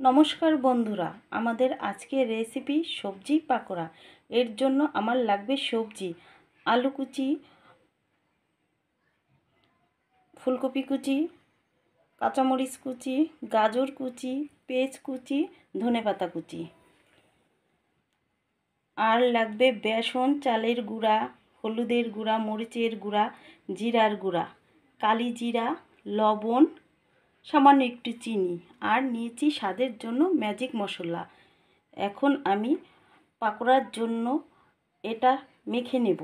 নমস্কার বন্ধুরা, আমাদের আজকের রেসিপি সবজি পাকোড়া। এর জন্য আমার লাগবে সবজি আলু কুচি, ফুলকপি কুচি, কাঁচামরিচ কুচি, গাজর কুচি, পেঁয়াজ কুচি, ধনেপাতা কুচি। আর লাগবে বেসন, চালের গুঁড়া, হলুদের গুঁড়া, মরিচের গুঁড়া, জিরার গুঁড়া, কালি জিরা, লবণ, সামান্য একটু চিনি, আর নিয়েছি স্বাদের জন্য ম্যাজিক মশলা। এখন আমি পাকোড়ার জন্য এটা মেখে নেব।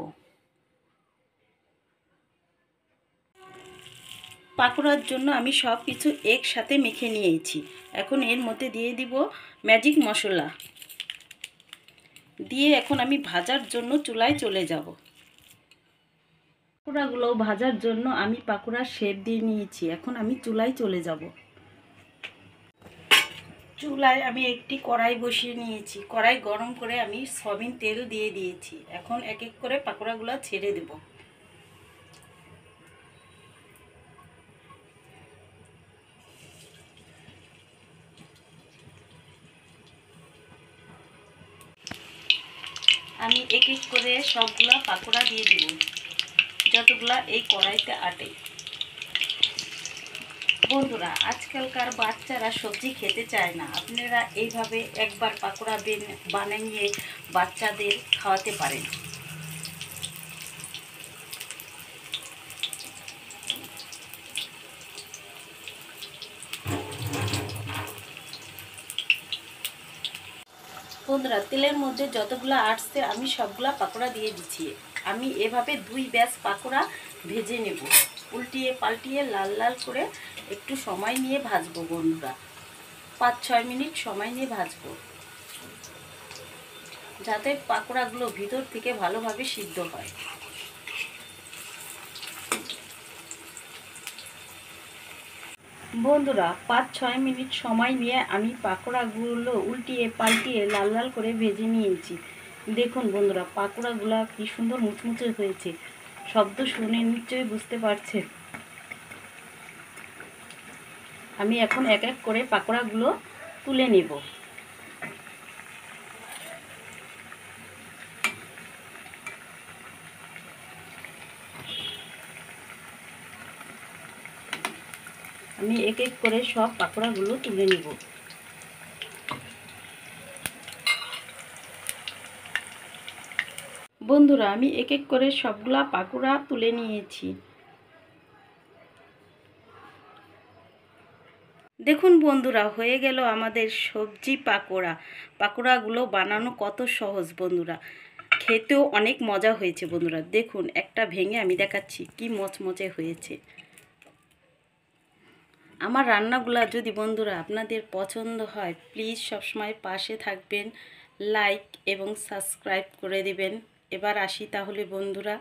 পাকোড়ার জন্য আমি সব কিছু একসাথে মেখে নিয়েছি। এখন এর মধ্যে দিয়ে দিব ম্যাজিক মশলা, দিয়ে এখন আমি ভাজার জন্য চুলায় চলে যাব। পাকোড়াগুলো ভাজার জন্য আমি পাকোড়ার শেপ দিয়ে নিয়েছি। এখন আমি চুলায় চলে যাব। চুলায় আমি একটি কড়াই বসিয়ে নিয়েছি। কড়াই গরম করে আমি সয়াবিন তেল দিয়ে দিয়েছি। এখন এক এক করে পাকোড়াগুলো ছেড়ে দেব। আমি এক এক করে সবগুলা পাকোড়া দিয়ে দেব, যতগুলা এই কড়াইতে আটে। বন্ধুরা, আজকালকার বাচ্চারা সবজি খেতে চায় না। আপনারা এইভাবে একবার পাকোড়া বানিয়ে বাচ্চাদের খাওয়াতে পারেন। বন্ধুরা, তেলের মধ্যে যতগুলো আসছে আমি সবগুলা পাকোড়া দিয়ে দিচ্ছি। আমি এভাবে 2 ব্যাচ পাকোড়া ভেজে নেব। উল্টিয়ে পাল্টিয়ে লাল লাল করে একটু সময় নিয়ে ভাজবো বন্ধুরা। 5-6 মিনিট সময় নিয়ে ভাজবো, যাতে পাকোড়াগুলো ভিতর থেকে ভালোভাবে সিদ্ধ হয়। বন্ধুরা, 5-6 মিনিট সময় নিয়ে আমি পাকোড়াগুলো উল্টিয়ে পাল্টিয়ে লাল লাল করে ভেজে নিয়েছি। দেখুন বন্ধুরা, পাকোড়াগুলো কি সুন্দর মুচমুচে হয়েছে। শব্দ শুনে নিশ্চয়ই বুঝতে পারছেন। আমি এখন এক এক করে পাকোড়াগুলো তুলে নেব। আমি এক এক করে সব পাকোড়াগুলো তুলে নেব। বন্ধুরা, আমি এক এক করে সবগুলা পাকোড়া তুলে নিয়েছি। দেখুন বন্ধুরা, হয়ে গেল আমাদের সবজি পাকোড়া। পাকোড়াগুলো বানানো কত সহজ বন্ধুরা, খেতেও অনেক মজা হয়েছে বন্ধুরা। দেখুন, একটা ভেঙে আমি দেখাচ্ছি কি মচমচে হয়েছে। আমার রান্নাগুলো যদি বন্ধুরা আপনাদের পছন্দ হয়, প্লিজ সবসময় পাশে থাকবেন, লাইক এবং সাবস্ক্রাইব করে দিবেন। এবার আসি তাহলে বন্ধুরা।